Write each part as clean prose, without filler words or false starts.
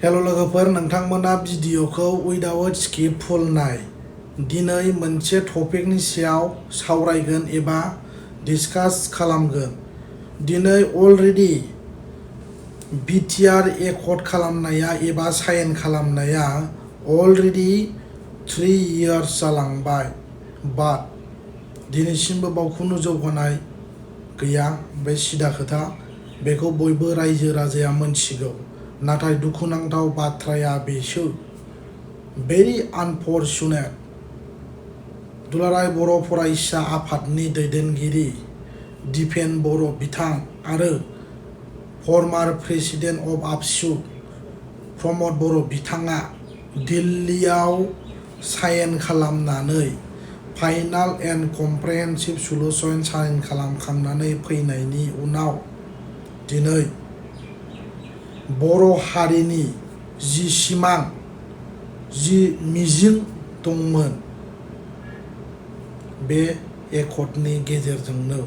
Hello लोगोफोर नोंथांमोना भिडिअखौ विदाउट स्किप फुल नाय दिनै मोनसे टपिकनि सायाव सावरायगोन एबा डिसकास खालामगोन दिनै अलरेडी बिटिआर एकर्ड खालामनाया एबा साइन खालामनाया अलरेडी 3 years जालांबाय बाट दिनैसिमबो बावखौनो जौगानाय गैया बे सिदा खोथा बेखौ बयबो रायजो राजाया मोनथिगौ नाथाय दुखुनांथाव बाथ्राया बेसो भेरि आनफर्चुनेट दुलाराय बर' फरायसा आफादनि दैदेनगिरि दिपेन बर' बिथां आरो फर्मार प्रेसिडेन्ट अफ ABSU प्रमद बर' बिथाङा दिल्लीयाव साइन खालामनानै फाइनाल एन्ड कमप्रिहेन्सिभ सल्युसन साइन खालामखांनानै फैनायनि उनाव दिनै बर' हारिनि जि सिमां जि मिजिं दंमोन बे एकर्डनि गेजेरजोंनो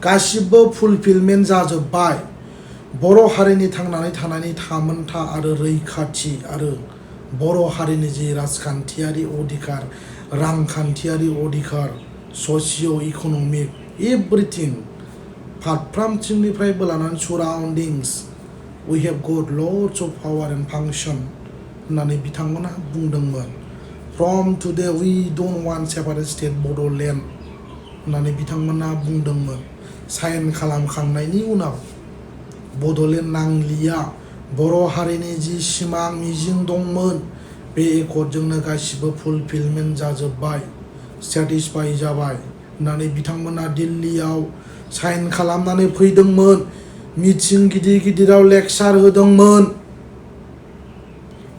गासिबो फुलफिलमेन्ट जाजोब्बाय बर' हारिनि थांनानै थानायनि थामोनथा आरो रैखाथि आरो बर' हारिनि जि राजखान्थियारि अधिकार रांखान्थियारि अधिकार ससिय' इक'नमिक एभ्रिथिं फारफ्रामथिंनिफ्रायबो लानानै साराउन्डिंस We have got lots of power and function होननानै बिथांमोना बुंदोंमोन From today we don't want separate state Bodoland होननानै बिथांमोना बुंदोंमोन साइन खालामखांनायनि उनाव बड'लेण्ड नांलिया बर' हारिनि जि सिमां मिजिं दंमोन बे एकर्डजोंनो गासिबो फुलफिलमेन्ट जाजोब्बाय सेटिसफाइ जाबाय होननानै बिथांमोना दिल्लीयाव साइन खालामनानै फैदोंमोन मिटिं गिदिर गिदिराव लेक्सार होदोंमोन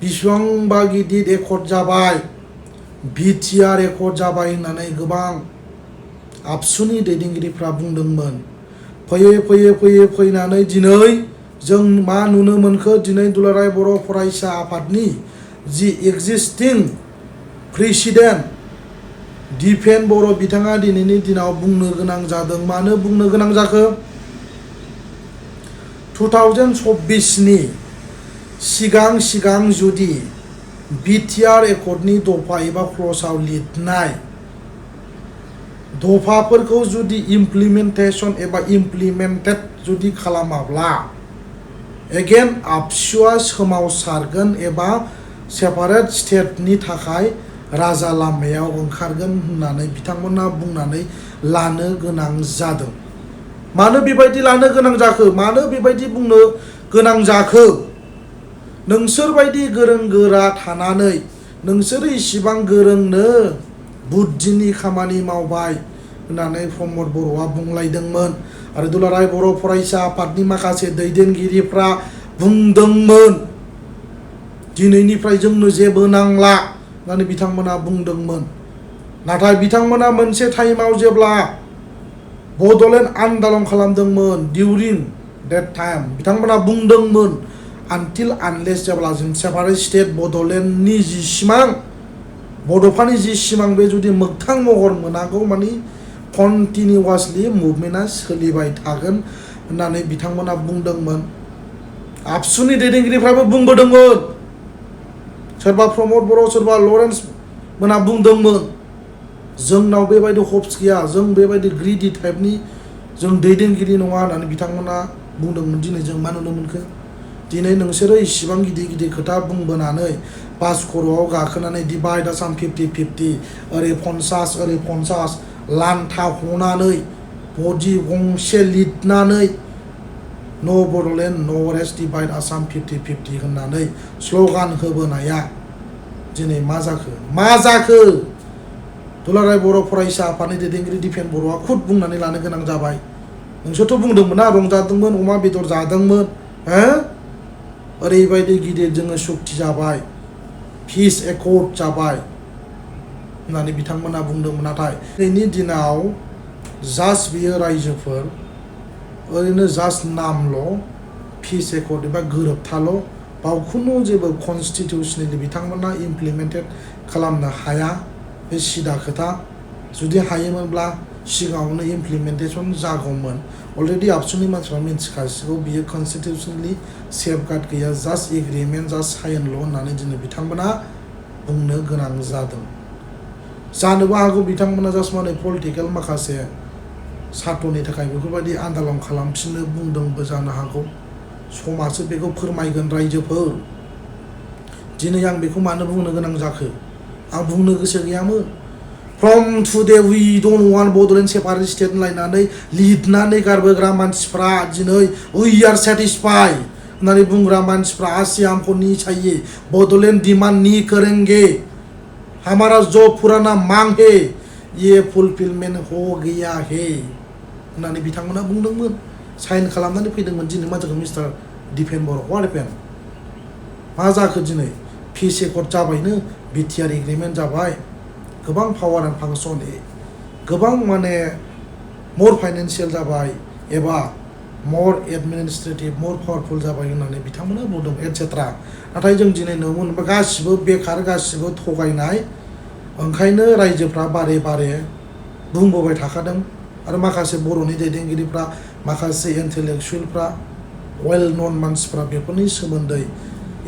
बिसिबांबा गिदिर एकर्ड जाबाय बिटिआर एकर्ड जाबाय होननानै गोबां ABSUनि दैदेनगिरिफ्रा बुंदोंमोन फैयै फैनानै दिनै जों मा नुनो मोनखो दिनै दुलाराय बर' फरायसा आफादनि जि एक्जिस्टिं प्रेसिडेन्ट दिपेन बर' बिथाङा दिनैनि दिनाव बुंनो गोनां जादों मानो बुंनो गोनां जाखो 2024 सिगां जुदि बिटिआर एकर्डनि दफा एबा क्लजआव लिरनाय दफाफोरखौ जुदि इमप्लिमेन्टेसन एबा इमप्लिमेन्टेड जुदि खालामाब्ला एगेन ABSUआ सोमावसारगोन एबा सेपारेट स्टेटनि थाखाय राजा लामायाव ओंखारगोन होननानै बिथांमोना बुंनानै लानो गोनां जादों मानो बेबायदि लानो गोनां जाखो मानो बेबायदि बुंनो गोनां जाखो नोंसोर बायदि गोरों गोरा थानानै नोंसोर इसिबां गोरोंनो बुद्धिनि खामानि मावबाय होननानै प्रमद बर'आ बुंलायदोंमोन आरो दुलाराय बर' फरायसा आफादनि माखासे दैदेनगिरिफ्रा बुंदोंमोन दिनैनिफ्राय जोंनो जेबो नांला होननानै बिथांमोना बुंदोंमोन नाथाय बिथांमोना मोनसे टाइमाव जेब्ला बड'लेण्ड आन्दालन खालामदोंमोन डिउरिं डेट टाइम बिथांमोना बुंदोंमोन आनटिल आनलेस जेब्ला जों सेपारेट स्टेट बड'लेण्डनि जि सिमां बड'फानि जि सिमां बे जुदि मोगथां महर मोनागौ मानि कन्टिनिउवासलि मुभमेन्टआ सोलिबाय थागोन होननानै बिथांमोना बुंदोंमोन ABSUनि दैदेनगिरिफ्राबो बुंबोदोंमोन सोरबा प्रमद बर' सोरबा लरेन्स मोना बुंदोंमोन जोंनाव बेबायदि हप्स गैया जों बेबायदि ग्रिडि टाइपनि जों दैदेनगिरि नङा होननानै बिथांमोना बुंदोंमोन दिनै जों मा नुनो मोनखो दिनै नोंसोरो इसिबां गिदिर खोथा बुंबोनानै बास खर'आव गाखोनानै डिभाइड आसाम 50-50 ओरै 50 ओरै 50 लान्था हनानै बडि गंसे लिरनानै नो बड'लेण्ड नो रेस्ट डिभाइड आसाम 50-50 होननानै स्ल'गान होबोनाया दिनै मा जाखो दुलाराय बर' फरायसा आफादनि दैदेनगिरि दिपेन बर'आ खुद बुंनानै लानो गोनां जाबाय नोंसोरथ' बुंदोंमोन ना रंजादोंमोन अमा बेदर जादोंमोन ओरैबायदि गिदिर जोङो सुक्ति जाबाय पिस एकर्ड जाबाय होननानै बिथांमोना बुंदोंमोन नाथाय दिनैनि दिनाव जास्ट बियो रायजोफोर ओरैनो जास्ट नामल' पिस एकर्ड एबा गोरोबथाल' बावखौनो जेबो कनस्टिटिउसनेलि बिथांमोना इमप्लिमेन्टेड खालामनो हाया बे सिदा खोथा जुदि हायोमोनब्ला सिगाङावनो इमप्लिमेन्टेसन जागौमोन अलरेडि आबसुनि मानसिफ्रा मिन्थिखासिगौ बियो कनस्टिटिउसनलि सेफगार्ड गैया जास्ट एग्रिमेन्ट जास्ट साइनल' होननानै दिनै बिथांमोना बुंनो गोनां जादों जानोबो हागौ बिथांमोना जास्ट माने पलिटिकेल माखासे सार्थनि थाखाय बेफोरबायदि आन्दालन खालामफिननो बुंदोंबो जानो हागौ समाजो बेखौ फोरमायगोन रायजोफोर दिनै आं बेखौ मानो बुंनो गोनां जाखो आं बुंनो गोसो गैयामोन from today we don't want Bodoland separate state होनलायनानै लिरनानै गारबोग्रा मानसिफ्रा दिनै वी आर सेटिस्फाइड होननानै बुंग्रा मानसिफ्रा आसि हमको नहीं चाहिए बड'लेण्ड डिमांड नहीं करेंगे हमारा जो पुराना मांग है ये फुलफिलमेंट हो गया है होननानै बिथांमोना बुंदोंमोन साइन खालामनानै फैदोंमोन दिनै मा जाखो मिस्टार डिफेन बर' व्हाट हेपेन मा जाखो दिनै पिस एकर्ड जाबायनो बिटिआर एग्रिमेन्ट जाबाय गोबां पावार एन्ड फांसन गोबां माने मर फाइनेन्सियेल जाबाय एबा मर एडमिनिस्ट्रेटिभ मर पावारफुल जाबाय होननानै बिथांमोना बुंदों एटसेट्रा नाथाय जों दिनै नुनो मोनबाय गासिबो बेकार गासिबो थगायनाय ओंखायनो रायजोफ्रा बारे बारे बुंबोबाय थाखादों आरो माखासे बर'नि दैदेनगिरिफ्रा माखासे इन्टेलेक्सुयेलफ्रा वेल नन मानसिफ्रा बेफोरनि सोमोन्दै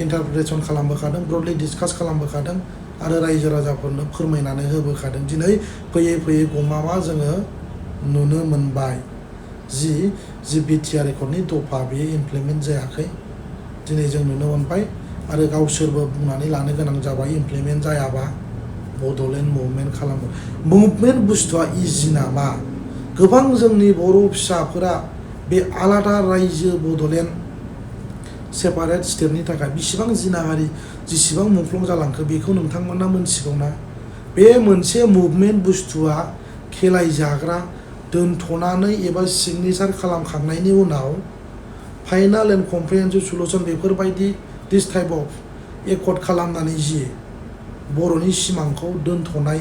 इन्टारप्रिटेसन खालामबोखादों ब्रडलि डिसकास खालामबोखादों आरो रायजो राजाफोरनो फोरमायनानै होबोखादों दिनै फैयै फैयै गमामा जोङो नुनो मोनबाय जि बिटिआर एकर्डनि दफा बेयो इमप्लिमेन्ट जायाखै दिनै जों नुनो मोनबाय आरो गावसोरबो बुंनानै लानो गोनां जाबाय इमप्लिमेन्ट जायाबा बड'लेण्ड मुभमेन्ट खालामो मुभमेन्ट बुस्थुआ इजि नामा गोबां जोंनि बर' फिसाफोरा बे आलादा रायजो बड'लेण्ड सेपारेट स्टेटनि थाखाय बेसेबां जिनाहारि जेसेबां मुंख्लं जालांखो बेखौ नोंथांमोना मोनथिगौना बे मोनसे मुभमेन्ट बुस्थुआ खेलायजाग्रा दोनथ'नानै एबा सिगनेचार खालामखांनायनि उनाव फाइनाल एन्ड कमप्रिहेन्सिभ सलुसन बेफोरबायदि दिस टाइप अफ एकर्ड खालामनानै जि बर'नि सिमांखौ दोनथ'नाय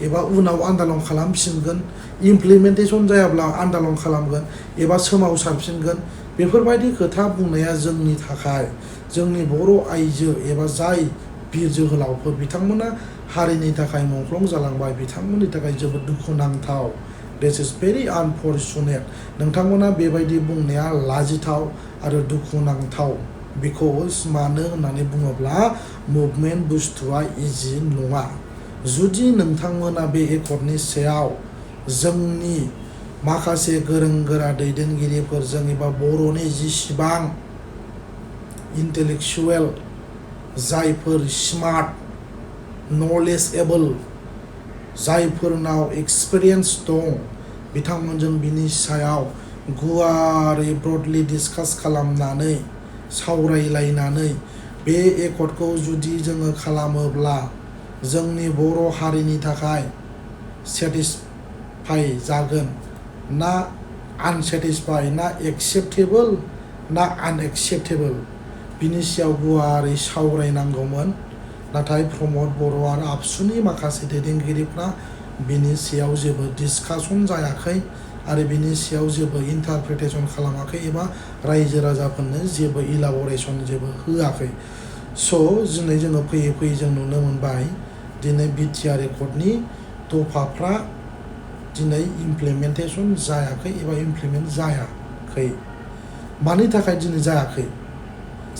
एबा उनाव आन्दालन खालामफिनगोन इमप्लिमेन्टेसन जायाब्ला आन्दालन खालामगोन एबा सोमावसारफिनगोन बेफोरबायदि खोथा बुंनाया जोंनि थाखाय जोंनि बर' आइजो एबा जाय बिर जोहोलावफोर बिथांमोना हारिनि थाखाय मुंख्लं जालांबाय बिथांमोननि थाखाय जोबोद दुखुनांथाव दिस इज भेरि आनफर्चुनेट नोंथांमोना बेबायदि बुंनाया लाजिथाव आरो दुखुनांथाव बिकज मानो होननानै बुङोब्ला मुभमेन्ट बुस्थुआ इजि नङा जुदि नोंथांमोना बे एकर्डनि सायाव जोंनि माखासे गोरों गोरा दैदेनगिरिफोरजों एबा बर'नि जेसेबां इन्टेलेक्सुवेल जायफोर स्मार्ट नलेजेबल जायफोरनाव एक्सपिरियेन्स दं बिथांमोनजों बिनि सायाव गुवारै ब्रडलि डिसकास खालामनानै सावरायलायनानै बे एकर्डखौ जुदि जोङो खालामोब्ला जोंनि बर' हारिनि थाखाय सेटिसफाइ जागोन ना आनसेटिसफाइ ना एक्सेप्टेबोल ना आनएक्सेप्टेबोल बिनि सायाव गुवारै सावरायनांगौमोन नाथाय प्रमद बर' आरो आबसुनि माखासे दैदेनगिरिफ्रा बिनि सायाव जेबो डिसकासन जायाखै आरो बिनि सायाव जेबो इन्टारप्रिटेसन खालामाखै एबा रायजो राजाफोरनो जेबो इलाबरेसन जेबो होआखै स' दिनै जोङो फैयै फैयै जों नुनो मोनबाय दिनै बिटिआर एकर्डनि दफाफ्रा दिनै इमप्लिमेन्टेसन जायाखै एबा इमप्लिमेन्ट जायाखै मानि थाखाय दिनै जायाखै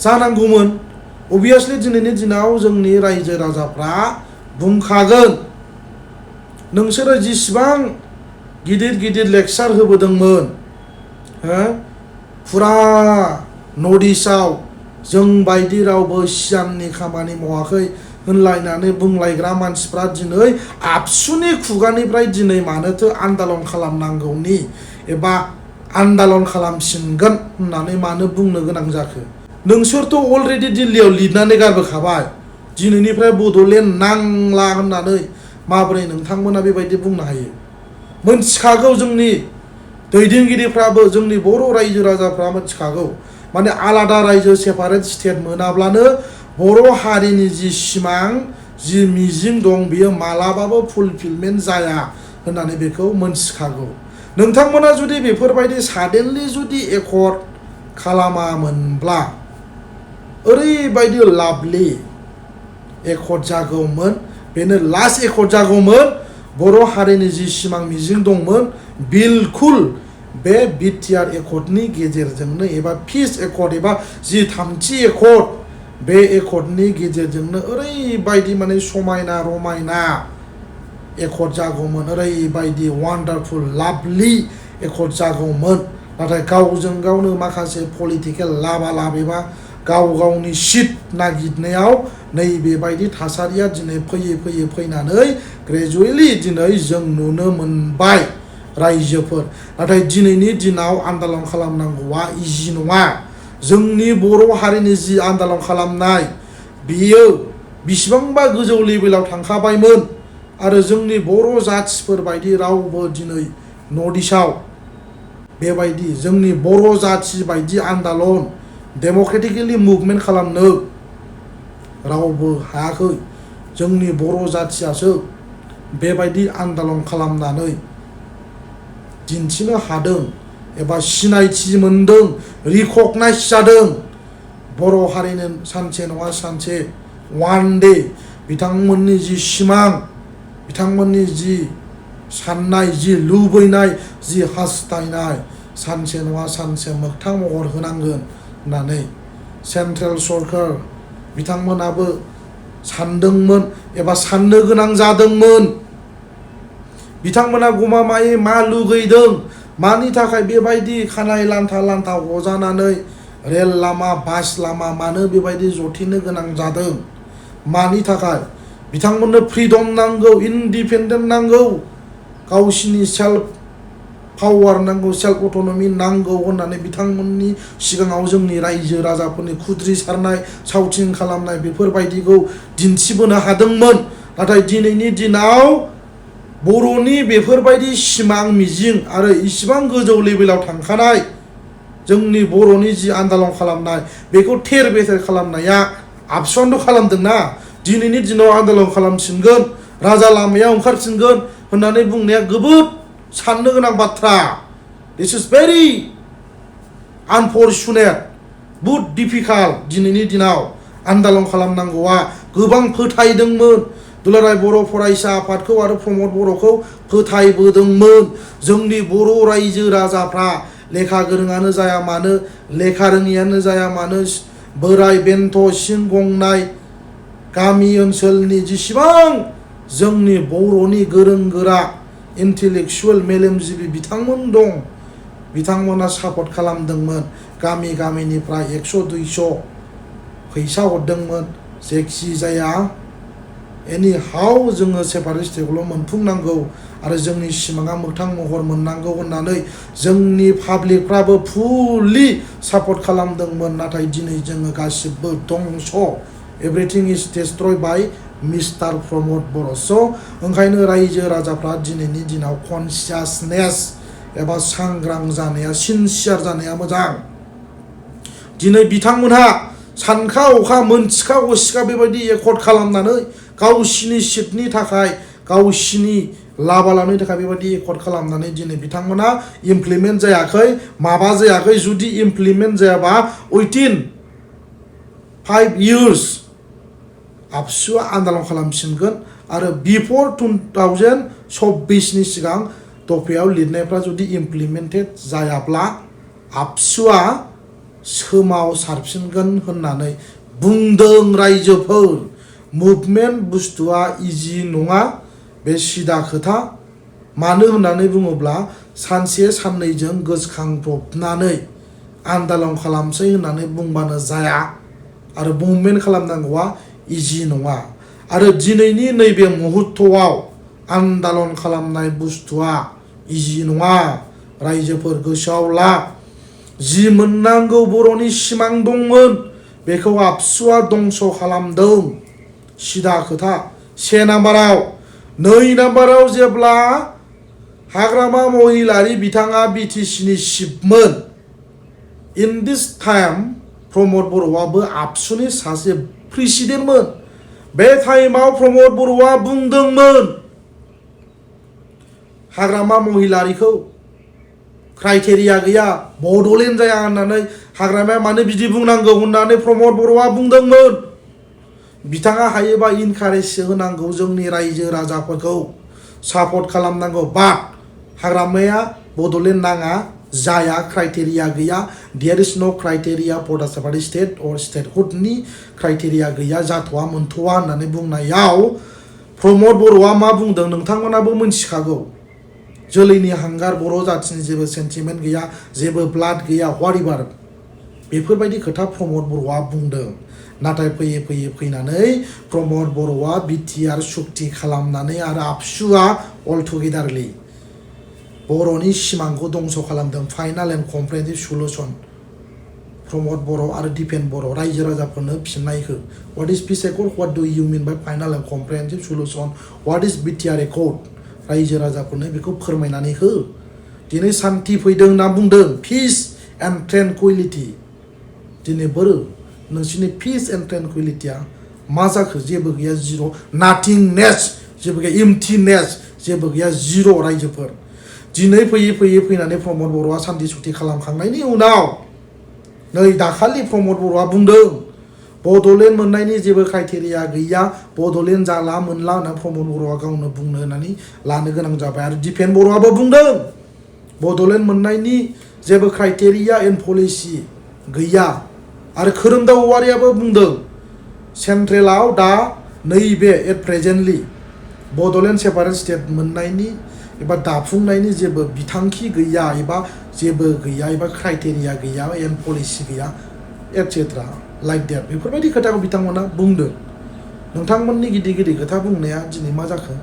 जानांगौमोन अबियासलि दिनैनि दिनाव जोंनि रायजो राजाफ्रा बुंखागोन नोंसोरो जेसेबां गिदिर गिदिर लेक्सार होबोदोंमोन फुरा नर्थ इस्टआव जों बायदि रावबो सियाननि खामानि मावाखै होनलायनानै बुंलायग्रा मानसिफ्रा दिनै आबसुनि खुगानिफ्राय दिनै मानोथो आन्दालन खालामनांगौनि एबा आन्दालन खालामफिनगोन होननानै मानो बुंनो गोनां जाखो नोंसोरथ' अलरेडि दिल्लीयाव लिरनानै गारबोखाबाय दिनैनिफ्राय बड'लेण्ड नांला होननानै माबोरै नोंथांमोना बेबायदि बुंनो हायो मोनथिखागौ जोंनि दैदेनगिरिफ्राबो जोंनि बर' रायजो राजाफ्रा मोनथिखागौ माने आलादा रायजो सेपारेट स्टेट मोनाब्लानो बर' हारिनि जि सिमां जि मिजिं दं बियो मालाबाबो फुलफिलमेन्ट जाया होननानै बेखौ मोनथिखागौ नोंथांमोना जुदि बेफोरबायदि साडेनलि जुदि एकर्ड खालामामोनब्ला ओरैबायदि लाभलि एकर्ड जागौमोन बेनो लास्ट एकर्ड जागौमोन बर' हारिनि जि सिमां मिजिं दंमोन बिलकुल बे बिटिआर एकर्डनि गेजेरजोंनो एबा पिस एकर्ड एबा जि थामथि एकर्ड बे एकर्डनि गेजेरजोंनो ओरैबायदि माने समायना रमायना एकर्ड जागौमोन, ओरैबायदि वान्डारफुल लाभलि एकर्ड जागौमोन। नाथाय गावजों गावनो माखासे पलिटिकेल लाभालाभ एबा गाव गावनि सिट नागिरनायाव नैबेबायदि थासारिया दिनै फैयै फैनानै ग्रेजुवेलि दिनै जों नुनो मोनबाय रायजोफोर। नाथाय दिनैनि दिनाव आन्दालन खालामनांगौआ इजि नङा। जोंनि बर' हारिनि जि आन्दालन खालामनाय बियो बिसिबांबा गोजौ लेभेलाव थांखाबायमोन आरो जोंनि बर' जाथिफोर बायदि रावबो दिनै नर्थ इस्टआव बेबायदि जोंनि बर' जाथि बायदि आन्दालन डेम'क्रेटिकेलि मुभमेन्ट खालामनो रावबो हायाखै। जोंनि बर' जाथियासो बेबायदि आन्दालन खालामनानै दिन्थिनो हादों एबा सिनायथि मोनदों, रिकगनाइज जादों। बर' हारिनो सानसे नङा सानसे वान डे बिथांमोननि जि सिमां, बिथांमोननि जि साननाय, जि लुबैनाय, जि हास्थायनाय सानसे नङा सानसे मोगथां महर होनांगोन होननानै सेन्ट्रेल सरकार बिथांमोनाबो सानदोंमोन एबा साननो गोनां जादोंमोन। बिथांमोना गमामायै मा लुगैदों, मानि थाखाय बेबायदि खानाय लान्था लान्था हजानानै रेल लामा बास लामा मानो बेबायदि जथेनो गोनां जादों, मानि थाखाय बिथांमोननो फ्रिडम नांगौ, इन्डिपेन्डेन्ट नांगौ, गावसिनि सेल्फ पावार नांगौ, सेल्फ अट'नमि नांगौ होननानै बिथांमोननि सिगाङाव जोंनि रायजो राजाफोरनि खुद्रिसारनाय सावथिं खालामनाय बेफोरबायदिखौ दिन्थिबोनो हादोंमोन। नाथाय दिनैनि दिनाव बर'नि बेफोरबायदि सिमां मिजिं आरो इसिबां गोजौ लेभेलाव थांखानाय जोंनि बर'नि जि आन्दालन खालामनाय बेखौ थेर बेथेर खालामनाया आबसुआनोथ' खालामदोंना। दिनैनि दिनाव आन्दालन खालामफिनगोन, राजा लामायाव ओंखारफिनगोन होननानै बुंनाया जोबोद साननो गोनां बाथ्रा। दिस इज भेरि आनफर्चुनेट, बुहुद डिफिकाल्ट। दिनैनि दिनाव आन्दालन खालामनांगौआ गोबां फोथायदोंमोन, दुलाराय बर' फरायसा आफादखौ आरो प्रमद बर'खौ फोथायबोदोंमोन। जोंनि बर' रायजो राजाफ्रा लेखा गोरोङानो जाया मानो, लेखा रोङियानो जाया मानो, बोराय बेन्थ' सिं गंनाय गामि ओनसोलनि जेसेबां जोंनि बर'नि गोरों गोरा इन्टेलेक्सुवेल मेलेमजिबि बिथांमोन दं, बिथांमोना सापर्ट खालामदोंमोन। गामि गामिनिफ्राय 100-200 फैसा हरदोंमोन। जेखि जाया एनि हाउ जोङो सेपारेट स्टेटखौल' मोनफुंनांगौ आरो जोंनि सिमाङा मोगथां महर मोननांगौ होननानै जोंनि पाब्लिकफ्राबो फुलि सापर्ट खालामदोंमोन। नाथाय दिनै जोङो गासिबो दंस', एभ्रिथिं इज डिस्ट्रय बाय मिस्टार प्रमद बर'। स' ओंखायनो रायजो राजाफ्रा दिनैनि दिनाव कनसियासनेस एबा सांग्रां जानाया, सिनसियार जानाया मोजां। दिनै बिथांमोनहा सानखा अखा मोनथिखा असिखा बेबायदि एकर्ड खालामनानै गावसिनि सिटनि थाखाय, गावसिनि लाभालाभनि थाखाय बेबायदि एकर्ड खालामनानै दिनै बिथांमोना इमप्लिमेन्ट जायाखै, माबा जायाखै। जुदि इमप्लिमेन्ट जायाबा उइथिन 5 years आबसुआ आन्दालन खालामफिनगोन आरो बिफर 2026नि सिगां दफायाव लिरनायफ्रा जुदि इमप्लिमेन्टेड जायाब्ला आबसुआ सोमावसारफिनगोन होननानै बुंदों रायजोफोर। मुभमेन्ट बुस्थुआ इजि नङा, बे सिदा खोथा। मानो होननानै बुङोब्ला सानसे साननैजों गोसोखांब्रबनानै आन्दालन खालामसै होननानै बुंबानो जाया आरो मुभमेन्ट खालामनांगौआ इजि नङा। आरो दिनैनि नैबे मुहुर्तआव आन्दालन खालामनाय बुस्थुआ इजि नङा। रायजोफोर गोसोआव ला, जि मोननांगौ बर'नि सिमां दंमोन बेखौ आबसुआ दंस' खालामदों, सिदा खोथा। 1 नाम्बाराव। 2 नाम्बाराव जेब्ला हाग्रामा महिलारि बिथाङा बिटिसिनि चिफमोन, इन दिस टाइम प्रमद बर'आबो आबसुनि सासे प्रेसिडेन्टमोन। बे टाइमाव प्रमद बर'आ बुंदोंमोन हाग्रामा महिलारिखौ क्राइटेरिया गैया, बड'लेण्ड जाया होननानै। हाग्रामाया मानो बिदि बुंनांगौ होननानै प्रमद बर'आ बुंदोंमोन। बिथाङा हायोबा इनकारेज होनांगौ जोंनि रायजो राजाफोरखौ। सापर्ट खालामनांगौ बाट हाग्रामाया बड'लेण्ड नाङा जाया क्राइटेरिया गैया देयर इज नो criteria for the separate state और स्टेटहुडनि क्राइटेरिया गैया जाथ'वा मोनथ'वा होननानै बुंनायाव प्रमद बर'आ मा बुंदों नोंथांमोनाबो मिन्थिखागौ जोलैनि हांगार बर' जाथिनि जेबो सेन्टिमेन्ट गैया जेबो ब्लाड गैया व्हाटएभार बेफोरबायदि खोथा प्रमद बर'आ बुंदों नाथाय फैयै फैनानै प्रमद बर'आ बिटिआर सुक्ति खालामनानै आरो आबसुआ अल टुगेदारलि बर'नि सिमांखौ दंस' खालामदों फाइनाल एन्ड कमप्रेहेनसिभ सलुसन प्रमद बर' आरो दिपेन बर' रायजो राजाफोरनो फिननाय हो what is peace accord what do you mean by final and comprehensive solution what is BTR accord रायजो राजाफोरनो बेखौ फोरमायनानै हो दिनै सान्ति फैदों होनना बुंदों पिस एन्ड ट्रेनकुइलिटि दिनै बोरो नोंसिनि पिस एन्ड ट्रेनकुइलिटिया मा जाखो जेबो गैया जिर' नाथिंनेस जेबो गैया एम्पटिनेस जेबो गैया जिर' रायजोफोर दिनै फैयै फैनानै प्रमद बर'आ सान्ति सुक्ति खालामखांनायनि उनाव नै दाखालि प्रमद बर'आ बुंदों बड'लेण्ड मोननायनि जेबो क्राइटेरिया गैया बड'लेण्ड जाला मोनला होनना प्रमद बर'आ गावनो बुंनो होननानै लानो गोनां जाबाय आरो दिपेन बर'आबो बुंदों बड'लेण्ड मोननायनि जेबो क्राइटेरिया एन्ड पलिसि गैया आरो खोरोमदाव औवारियाबो बुंदों सेन्ट्रेलाव दा नैबे at presently Bodoland separate state मोननायनि एबा दाफुंनायनि जेबो बिथांखि गैया एबा जेबो गैया एबा क्राइटेरिया गैया एन्ड पलिसि गैया एटसेट्रा लाइक देट बेफोरबायदि खोथाखौ बिथांमोना बुंदों नोंथांमोननि गिदिर खोथा बुंनाया दिनै मा जाखो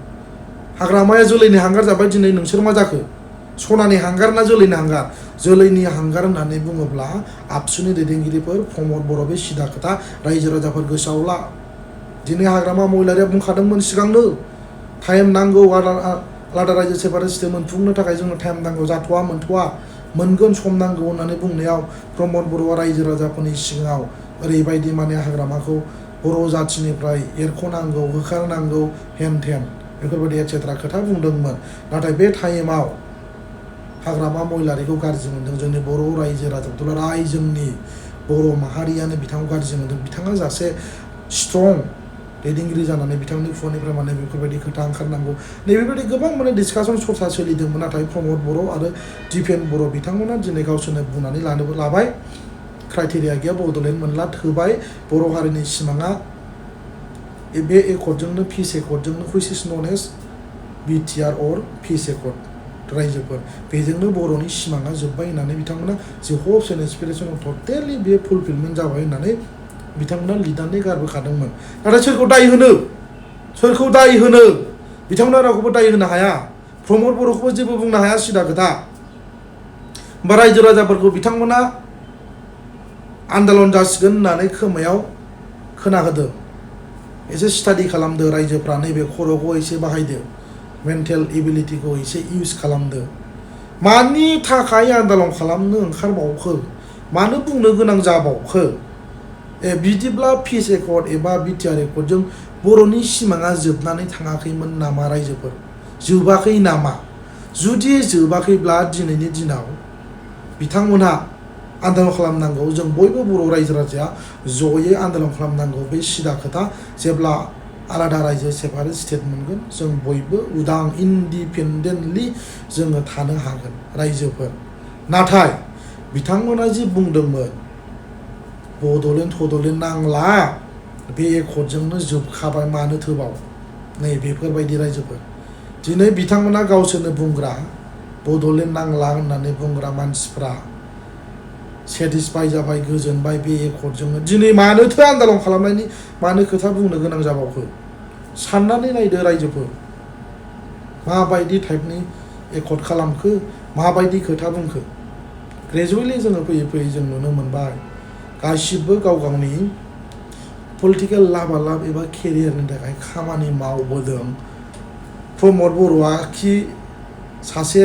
हाग्रामाया जोलैनि हांगार जाबाय दिनै नोंसोर मा जाखो सनानि हांगार ना जोलैनि हांगार होननानै बुङोब्ला आबसुनि दैदेनगिरिफोर प्रमद बर' बे सिदा खोथा रायजो राजाफोर गोसोआव ला दिनै हाग्रामा महिलारिया बुंखादोंमोन सिगांनो टाइम नांगौ आलादा रायजो सेपारेट स्टेट मोनफुंनो थाखाय जोंनो टाइम नांगौ जाथ'वा मोनथ'वा मोनगोन सम नांगौ होननानै बुंनायाव प्रमद बर'आ रायजो राजाफोरनि सिगाङाव ओरैबायदि माने हाग्रामाखौ बर' जाथिनिफ्राय एरख'नांगौ होखारनांगौ हेन थेन बेफोरबायदि एटसेट्रा खोथा बुंदोंमोन नाथाय बे टाइमाव हाग्रामा महिलारिखौ गाज्रि मोनदों जोंनि बर' रायजो राजाफोर जोंनि बर' माहारियानो बिथांखौ गाज्रि मोनदों बिथाङा सासे स्ट्रं दैदेनगिरि जानानै बिथांनि खुगानिफ्राय माने बेफोरबायदि खोथा ओंखारनांगौ नैबेबायदि गोबां माने डिसकासन सरसा सोलिदोंमोन नाथाय प्रमद बर' आरो दिपेन बर' बिथांमोना दिनै गावसोरनो बुंनानै लानोबो लाबाय क्राइटेरिया गैया बड'लेण्ड मोनला थोबाय बर' हारिनि सिमाङा बे एकर्डजोंनो पिस एकर्डजोंनो which is known as BTR or peace accord रायजोफोर बेजोंनो बर'नि सिमाङा जोब्बाय होननानै बिथांमोना जे हप्स एन्ड एसपिरेसन टटेलि बे फुलफिलमेन्ट जाबाय होननानै बिथांमोना लिरनानै गारबोखादोंमोन नाथाय सोरखौ दाय होनो बिथांमोना रावखौबो दाय होनो हाया प्रमद बर'खौबो जेबो बुंनो हाया सिदा खोथा होमबा रायजो राजाफोरखौ बिथांमोना आन्दलन जासिगोन होननानै खोमायाव खोनाहोदों एसे स्टाडि खालामदो रायजोफ्रा नैबे खर'खौ एसे बाहायदो मेन्टेल एबिलिटिखौ एसे इउज खालामदो मानि थाखाय आन्दलन खालामनो ओंखारबावखो मानो बुंनो गोनां जाबावखो बिदिब्ला पिस एकर्ड एबा बिटिआर एकर्डजों बर'नि सिमाङा जोबनानै थाङाखैमोन नामा रायजोफोर जोबाखै नामा जुदि जोबाखैब्ला दिनैनि दिनाव बिथांमोनहा आन्दलन खालामनांगौ जों बयबो बर' रायजो राजाया जयै आन्दलन खालामनांगौ बे सिदा खोथा जेब्ला आलादा रायजो सेपारेट स्टेट मोनगोन जों बयबो उदां इन्डिपेन्डेन्टलि जोङो थानो हागोन रायजोफोर नाथाय बिथांमोना जि बुंदोंमोन बड'लेण्ड नांला बे एकर्डजोंनो जोबखाबाय मानो थोबाव नै बेफोरबायदि रायजोफोर दिनै बिथांमोना गावसोरनो बुंग्रा बड'लेण्ड नांला होननानै बुंग्रा मानसिफ्रा सेटिसफाइ जाबाय गोजोनबाय बे एकर्डजोंनो दिनै मानोथो आन्दलन खालामनायनि मानो खोथा बुंनो गोनां जाबावखो साननानै नायदो रायजोफोर माबायदि टाइपनि एकर्ड खालामखो माबायदि खोथा बुंखो ग्रेजुवेलि जोङो फैयै जों नुनो मोनबाय गासिबो गाव गावनि पलिटिकेल लाबालाब एबा केरियारनि थाखाय खामानि मावबोदों प्रमद बर'आ कि सासे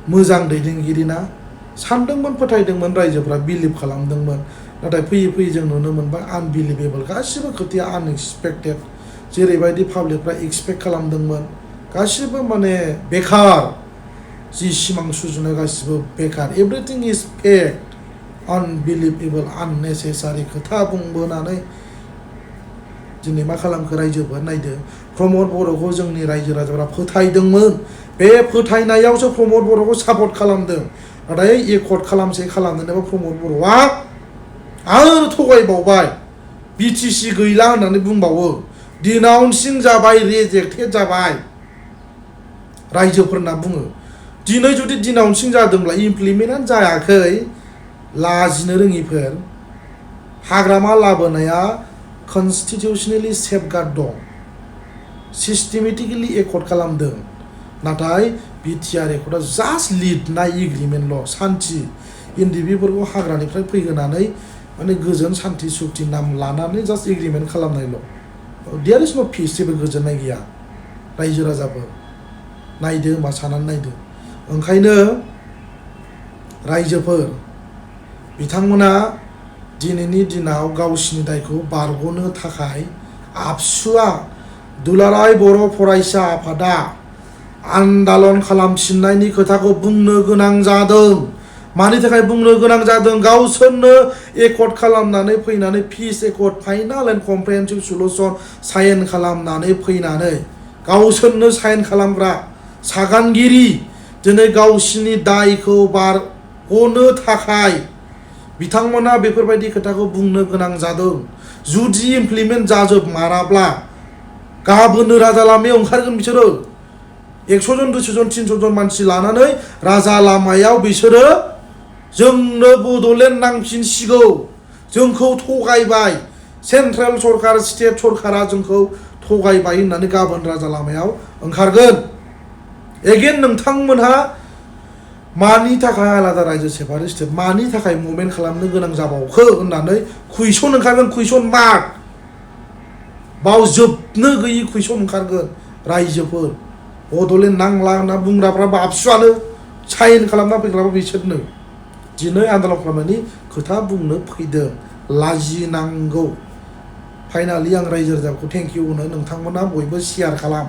मोजां दैदेनगिरि ना सानदोंमोन फोथायदोंमोन रायजोफ्रा बिलिभ खालामदोंमोन नाथाय फैयै जों नुनो मोनबाय आनबिलिभेबल गासिबो खोथाया आनएक्सपेक्टेड जेरैबायदि पाब्लिकफ्रा एक्सपेक्ट खालामदोंमोन गासिबो माने बेकार जि सिमां सुजुनाय गासिबो बेकार एभ्रिथिं इज फेक आनबिलिभेबल आननेसेसारि खोथा बुंबोनानै दिनै मा खालामखो रायजोफोर नायदो प्रमद बर'खौ जोंनि रायजो राजाफोरा फोथायदोंमोन बे फोथायनायावसो प्रमद बर'खौ सापर्ट खालामदों नाथाय एकर्ड खालामसे खालामदोंबा प्रमद बर'आ आरो थगायबावबाय बिटिसि गैला होननानै बुंबावो डिनाउन्सिं जाबाय रिजेक्टेड जाबाय रायजोफोरना बुङो दिनै जुदि डिनाउन्सिं जादोंब्ला इमप्लिमेन्टआनो जायाखै लाजिनो रोङिफोर हाग्रामा लाबोनाया कनस्टिटिउसनेलि सेफगार्ड दं सिस्टेमेटिकेलि एकर्ड खालामदों नाथाय बिटिआर एकर्डआ जास्ट लिरनाय एग्रिमेन्टल' सान्थि इन्डिभिफोरखौ हाग्रानिफ्राय फैहोनानै माने गोजोन सान्थि सुक्ति नाम लानानै जास्ट एग्रिमेन्ट खालामनायल' देयार इज नो पिस जेबो गोजोननाय गैया रायजो राजाफोर नायदो होनबा साननानै नायदो ओंखायनो रायजोफोर बिथांमोना दिनैनि दिनाव गावसिनि दायखौ बारग'नो थाखाय आबसुआ दुलाराय बर' फरायसा आफादा आन्दालन खालामफिननायनि खोथाखौ बुंनो गोनां जादों मानि थाखाय बुंनो गोनां जादों गावसोरनो एकर्ड खालामनानै फैनानै peace accord final and comprehensive solution sign खालामनानै फैनानै गावसोरनो साइन खालामग्रा सागानगिरि दिनै गावसिनि दायखौ बारग'नो थाखाय बिथांमोना बेफोरबायदि खोथाखौ बुंनो गोनां जादों जुदि इमप्लिमेन्ट जाजोबमाराब्ला गाबोननो राजा लामायाव ओंखारगोन बिसोरो 100 जन 200 जन 300 जन मानसि लानानै राजा लामायाव बिसोरो जोंनो बड'लेण्ड नांफिनसिगौ जोंखौ थगायबाय सेन्ट्रेल सरकार स्टेट सरकारा जोंखौ थगायबाय होननानै गाबोन राजा लामायाव ओंखारगोन एगेन नोंथांमोनहा मानि थाखाय आलादा रायजो सेपारेट स्टेट मानि थाखाय मुभमेन्ट खालामनो गोनां जाबावखो होननानै कुइसन ओंखारगोन कुइसन मार्क बाव जोबनो गैयि कुइसन ओंखारगोन रायजोफोर बड'लेण्ड नांला होनना बुंग्राफ्राबो आबसुआनो साइन खालामना फैग्राबो बिसोरनो दिनै आन्दलन खालामनायनि खोथा बुंनो फैदों लाजिनांगौ फाइनालि आं रायजो राजाखौ थेंक इउ होनो नोंथांमोना बयबो शेयार खालाम